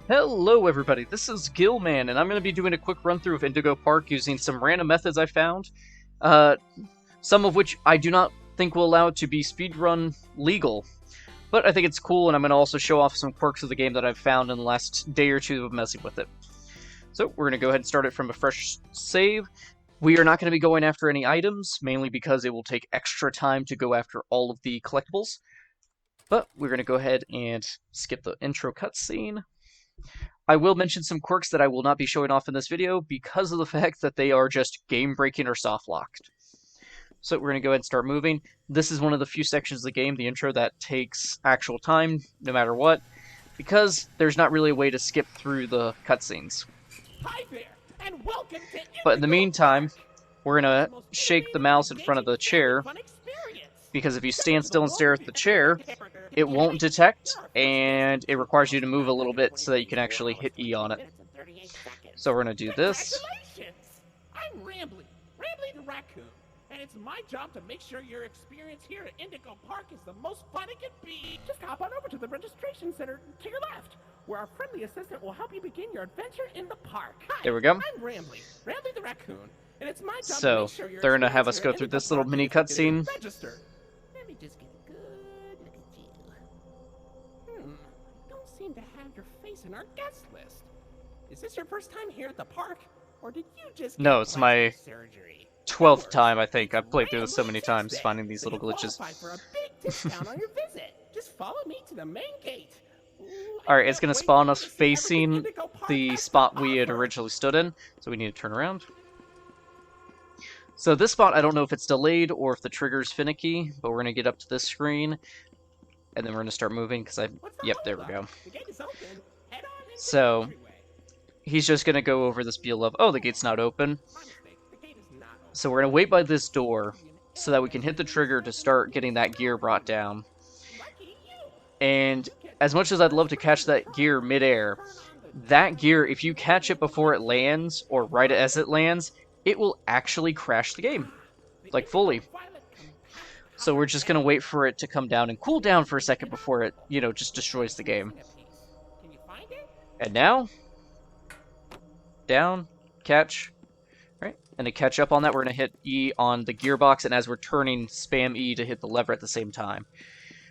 Hello everybody, this is Gilman, and I'm going to be doing a quick run through of Indigo Park using some random methods I found, uh, some of which I do not think will allow it to be speedrun legal, but I think it's cool, and I'm going to also show off some quirks of the game that I've found in the last day or two of messing with it. So we're going to go ahead and start it from a fresh save. We are not going to be going after any items, mainly because it will take extra time to go after all of the collectibles, but we're going to go ahead and skip the intro cutscene. I will mention some quirks that I will not be showing off in this video because of the fact that they are just game-breaking or soft-locked. So we're going to go ahead and start moving. This is one of the few sections of the game, the intro, that takes actual time, no matter what, because there's not really a way to skip through the cutscenes. Hi there, and welcome to But in the meantime, we're going to shake the mouse in front of the chair, because if you stand still and stare at the chair, it won't detect, and it requires you to move a little bit so that you can actually hit E on it. So we're going to do this. Congratulations! I'm Rambly the raccoon, and it's my job to make sure your experience here at Indigo Park is the most fun it can be. Just hop on over to the registration center to your left, where our friendly assistant will help you begin your adventure in the park. Hi, there we go. I'm Rambly the raccoon, and it's my job So to make sure your they're going to have us experience go here at through Indigo this little Park mini is cutscene. registered. Let me just get a good look at you. Don't seem to have your face in our guest list. Is this your first time here at the park, or did you just No, get it's my plastic surgery? 12th time, I think. I've played through this so many times, finding these little Then you glitches. qualify for a big discount on your visit. Just follow me to the main gate. Alright, it's going to spawn us facing the spot we had originally stood in, so we need to turn around. So this spot, I don't know if it's delayed or if the trigger's finicky, but we're going to get up to this screen, and then we're going to start moving, because Yep, there we go. So, he's just going to go over this spiel of, oh, the gate's not open. So we're going to wait by this door, so that we can hit the trigger to start getting that gear brought down. And as much as I'd love to catch that gear midair, that gear, if you catch it before it lands, or right as it lands, it will actually crash the game. Like, fully. So we're just going to wait for it to come down and cool down for a second before it, just destroys the game. And now, down, catch, right? And to catch up on that, we're going to hit E on the gearbox, and as we're turning, spam E to hit the lever at the same time,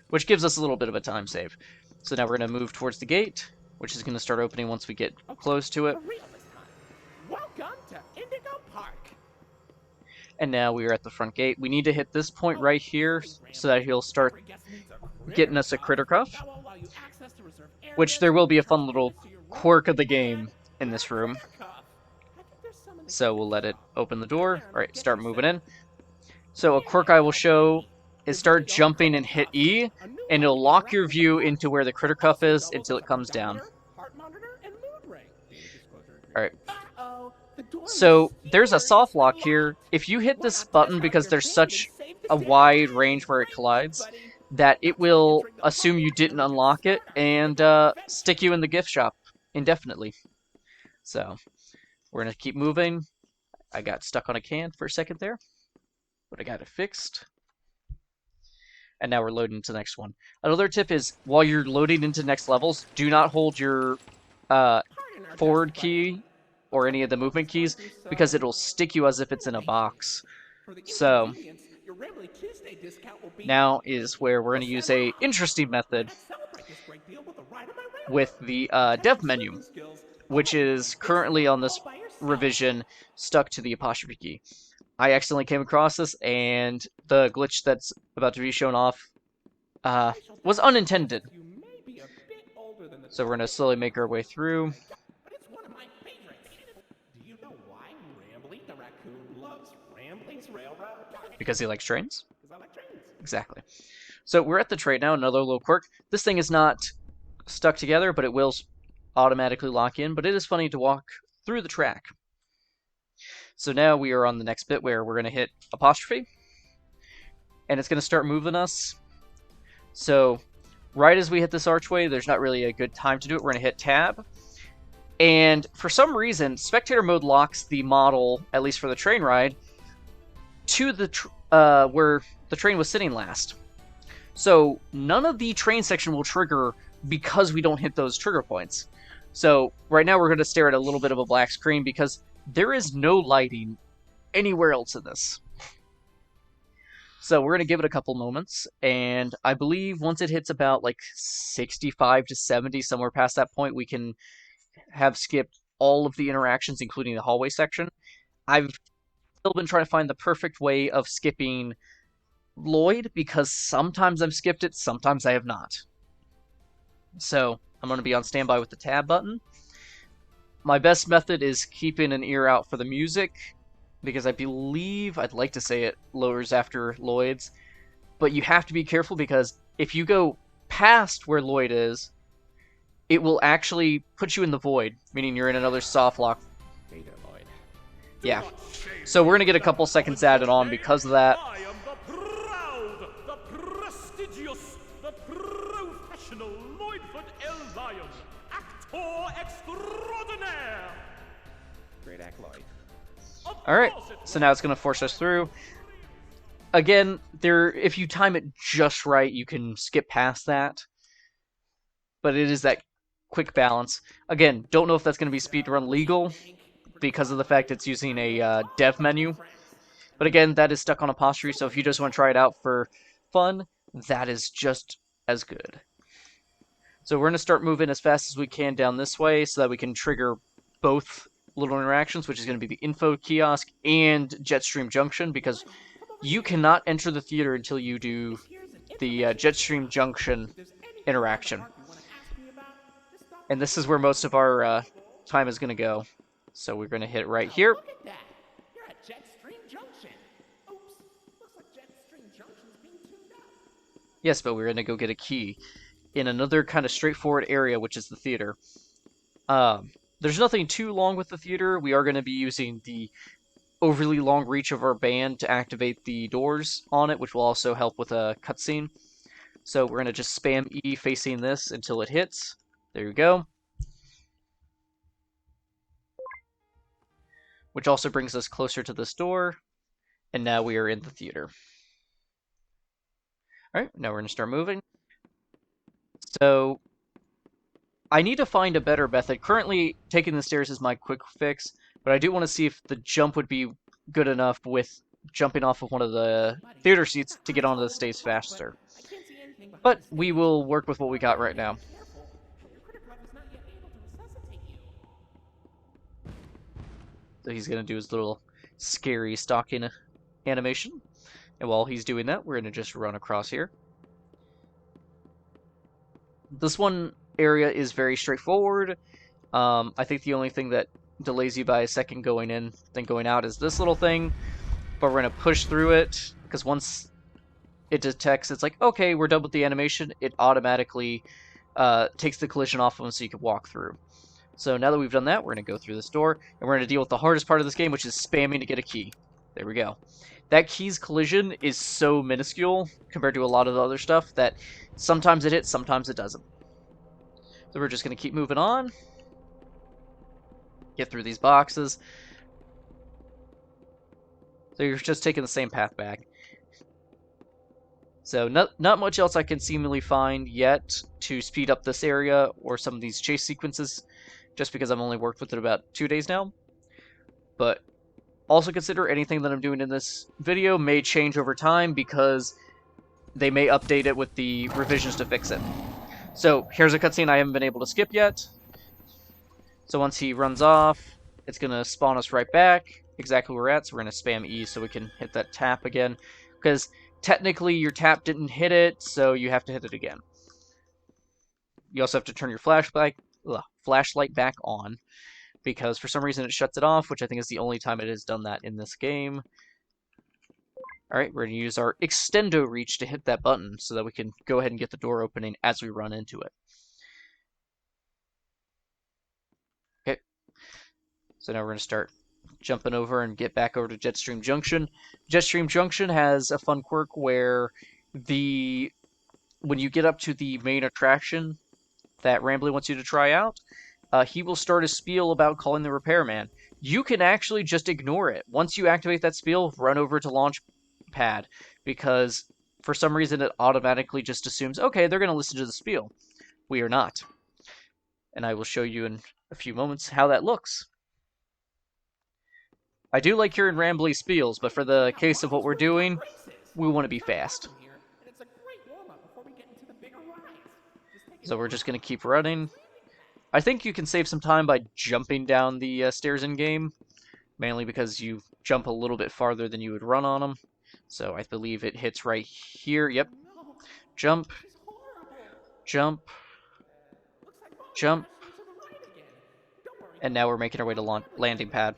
which gives us a little bit of a time save. So now we're going to move towards the gate, which is going to start opening once we get close to it. Welcome to Indigo Park. And now we are at the front gate. We need to hit this point right here so that he'll start getting us a critter cuff, which there will be a fun little quirk of the game in this room. So we'll let it open the door. Alright, start moving in. So a quirk I will show is start jumping and hit E, and it'll lock your view into where the critter cuff is until it comes down. Alright. So there's a soft lock here. If you hit this button, because there's such a wide range where it collides, that it will assume you didn't unlock it and stick you in the gift shop indefinitely. So we're going to keep moving. I got stuck on a can for a second there, but I got it fixed. And now we're loading into the next one. Another tip is, while you're loading into next levels, do not hold your forward key or any of the movement keys, because it'll stick you as if it's in a box. So now is where we're going to use a interesting method with the dev menu, which is currently on this revision stuck to the apostrophe key. I accidentally came across this, and the glitch that's about to be shown off was unintended. So we're going to slowly make our way through. Because he likes trains? Exactly. So we're at the train now, another little quirk. This thing is not stuck together, but it will automatically lock in, but it is funny to walk through the track. So now we are on the next bit where we're going to hit apostrophe, and it's going to start moving us. So right as we hit this archway, there's not really a good time to do it. We're going to hit tab, and for some reason, spectator mode locks the model, at least for the train ride, to the where the train was sitting last. So none of the train section will trigger because we don't hit those trigger points. So right now we're going to stare at a little bit of a black screen because there is no lighting anywhere else in this. So we're going to give it a couple moments, and I believe once it hits about like 65 to 70, somewhere past that point, we can have skipped all of the interactions, including the hallway section. I've still been trying to find the perfect way of skipping Lloyd, because sometimes I've skipped it, sometimes I have not. So I'm going to be on standby with the tab button. My best method is keeping an ear out for the music, because I believe, I'd like to say it lowers after Lloyd's, but you have to be careful because if you go past where Lloyd is, it will actually put you in the void, meaning you're in another soft lock. Hey there, Lloyd. Yeah. So we're going to get a couple seconds added on because of that. I am the proud, the prestigious, the professional Lloydford Ellion, actor extraordinaire. Great act, Lloyd. Alright, so now it's going to force us through. Again, if you time it just right, you can skip past that. But it is that quick balance. Again, don't know if that's going to be speedrun legal because of the fact it's using a dev menu. But again, that is stuck on apostrophe, so if you just want to try it out for fun, that is just as good. So we're going to start moving as fast as we can down this way so that we can trigger both little interactions, which is going to be the info kiosk and Jetstream Junction, because you cannot enter the theater until you do the Jetstream Junction interaction. And this is where most of our time is going to go. So we're going to hit right here. Look at that. You're at Jetstream Junction. Oops. Looks like Jetstream Junction's being tuned up. Yes, but we're going to go get a key in another kind of straightforward area, which is the theater. There's nothing too long with the theater. We are going to be using the overly long reach of our band to activate the doors on it, which will also help with a cutscene. So we're going to just spam E facing this until it hits. There you go. Which also brings us closer to this door. And now we are in the theater. Alright, now we're going to start moving. So I need to find a better method. Currently, taking the stairs is my quick fix, but I do want to see if the jump would be good enough with jumping off of one of the theater seats to get onto the stage faster. But we will work with what we got right now. So he's going to do his little scary stalking animation. And while he's doing that, we're going to just run across here. This one area is very straightforward. I think the only thing that delays you by a second going in than going out is this little thing. But we're going to push through it, because once it detects, it's like, okay, we're done with the animation, it automatically takes the collision off of them so you can walk through. So now that we've done that, we're going to go through this door, and we're going to deal with the hardest part of this game, which is spamming to get a key. There we go. That key's collision is so minuscule compared to a lot of the other stuff that sometimes it hits, sometimes it doesn't. So we're just going to keep moving on. Get through these boxes. So you're just taking the same path back. So not much else I can seemingly find yet to speed up this area or some of these chase sequences, just because I've only worked with it about 2 days now. But also consider anything that I'm doing in this video may change over time, because they may update it with the revisions to fix it. So here's a cutscene I haven't been able to skip yet. So once he runs off, it's going to spawn us right back exactly where we're at. So we're going to spam E so we can hit that tap again, because technically your tap didn't hit it, so you have to hit it again. You also have to turn your flashlight back on, because for some reason it shuts it off, which I think is the only time it has done that in this game. Alright, we're going to use our extendo reach to hit that button so that we can go ahead and get the door opening as we run into it. Okay, so now we're going to start jumping over and get back over to Jetstream Junction. Jetstream Junction has a fun quirk where when you get up to the main attraction that Rambly wants you to try out, he will start a spiel about calling the repairman. You can actually just ignore it. Once you activate that spiel, run over to launch pad, because for some reason it automatically just assumes, okay, they're going to listen to the spiel. We are not. and I will show you in a few moments how that looks. I do like hearing rambly spiels, but for the case of what we're doing, we want to be fast. So we're just going to keep running. I think you can save some time by jumping down the stairs in-game, mainly because you jump a little bit farther than you would run on them. So I believe it hits right here. Yep. Jump. Jump. Jump. And now we're making our way to landing pad.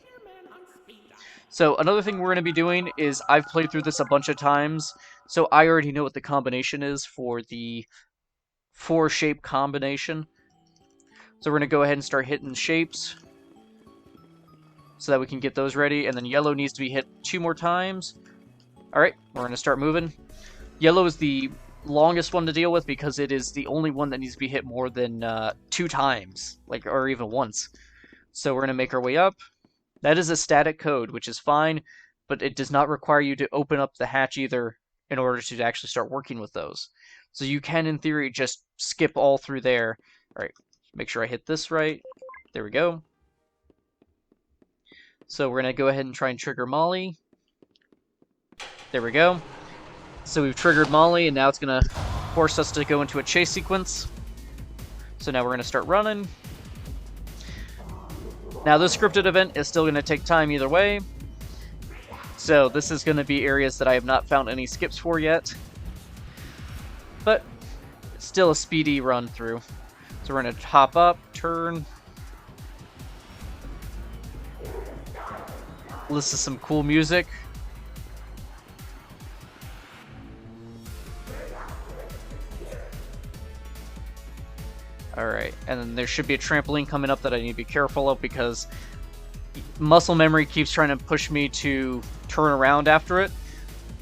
So another thing we're going to be doing is I've played through this a bunch of times, so I already know what the combination is for the 4-shape combination. So we're going to go ahead and start hitting shapes so that we can get those ready, and then yellow needs to be hit 2 more times. Alright, we're going to start moving. Yellow is the longest one to deal with because it is the only one that needs to be hit more than 2 times, or even once. So we're going to make our way up. That is a static code, which is fine, but it does not require you to open up the hatch either in order to actually start working with those. So you can, in theory, just skip all through there. Alright, make sure I hit this right. There we go. So we're going to go ahead and try and trigger Molly. There we go. So we've triggered Molly, and now it's going to force us to go into a chase sequence. So now we're going to start running. Now, this scripted event is still going to take time either way. So this is going to be areas that I have not found any skips for yet. But it's still a speedy run through. So we're going to hop up, turn. Listen to some cool music. Alright, and then there should be a trampoline coming up that I need to be careful of because muscle memory keeps trying to push me to turn around after it.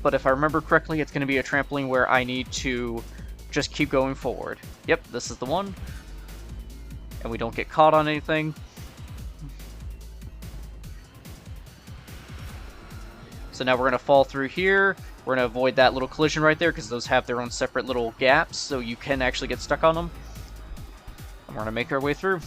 But if I remember correctly, it's going to be a trampoline where I need to just keep going forward. Yep, this is the one. And we don't get caught on anything. So now we're going to fall through here. We're going to avoid that little collision right there because those have their own separate little gaps, so you can actually get stuck on them. And we're going to make our way through.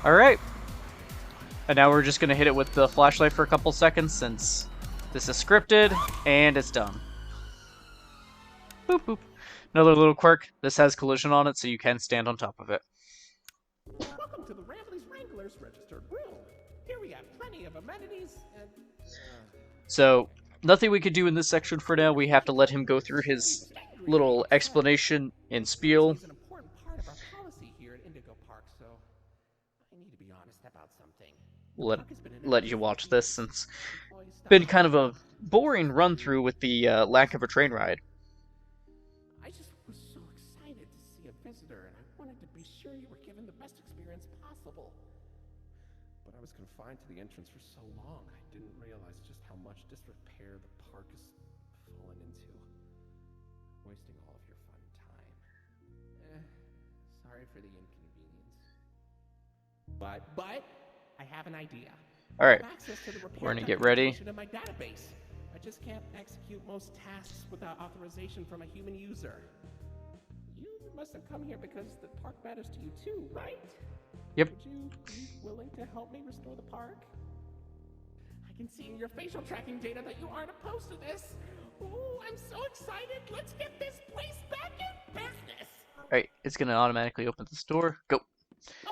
Alright. And now we're just going to hit it with the flashlight for a couple seconds since this is scripted, and it's done. Boop, boop. Another little quirk. This has collision on it, so you can stand on top of it. Welcome to the Rambley's Wranglers Registered Room. Here we have plenty of amenities and... So, nothing we could do in this section for now. We have to let him go through his little explanation and spiel. It's an important part of our policy here at Indigo Park, so I need to be honest about something. Let you watch this since it's been kind of a boring run through with the lack of a train ride. I just was so excited to see a visitor, and I wanted to be sure you were given the best experience possible. But I was confined to the entrance for so long, I didn't realize just how much disrepair the park has fallen into. Wasting all of your fun time. Sorry for the inconvenience. But I have an idea. Alright, Access to the repair we're gonna get ready. documentation in my database. I just can't execute most tasks without authorization from a human user. You must have come here because the park matters to you too, right? Yep. Would you be willing to help me restore the park? I can see in your facial tracking data that you aren't opposed to this. Ooh, I'm so excited. Let's get this place back in business. Alright, it's gonna automatically open this door. Go.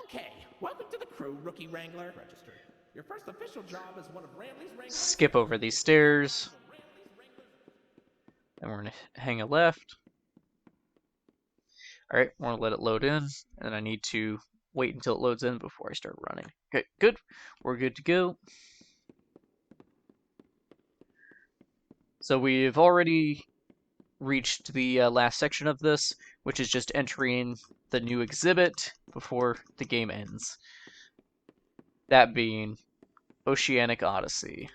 Okay, welcome to the crew, Rookie Wrangler. Registered. Your first official job is one of Rambley's Wranglers. Skip over these stairs. And we're gonna hang a left. Alright, we're gonna let it load in. And I need to wait until it loads in before I start running. Okay, good. We're good to go. So we've already reached the last section of this, which is just entering the new exhibit before the game ends. That being Oceanic Odyssey.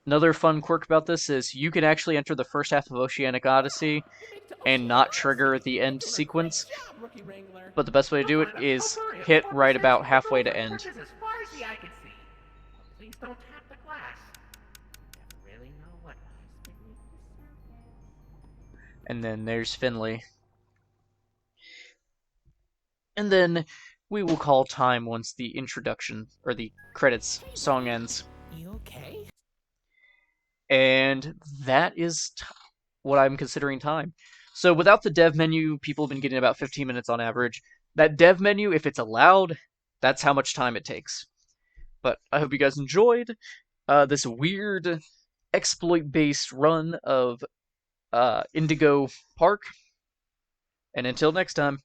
Another fun quirk about this is you can actually enter the first half of Oceanic Odyssey You made it to and Oceanic not Odyssey. trigger the You're end doing a great sequence, job, Rookie Wrangler. but the best way to do it Come on, is hurry, it's hit 4% right about the halfway to road end. as far as the eye can see. Please don't tap the glass. Never really know what eyes beneath the surface. And then there's Finley. And then we will call time once the introduction, or the credits song ends. You okay? And that is what I'm considering time. So without the dev menu, people have been getting about 15 minutes on average. That dev menu, if it's allowed, that's how much time it takes. But I hope you guys enjoyed this weird exploit-based run of Indigo Park. And until next time.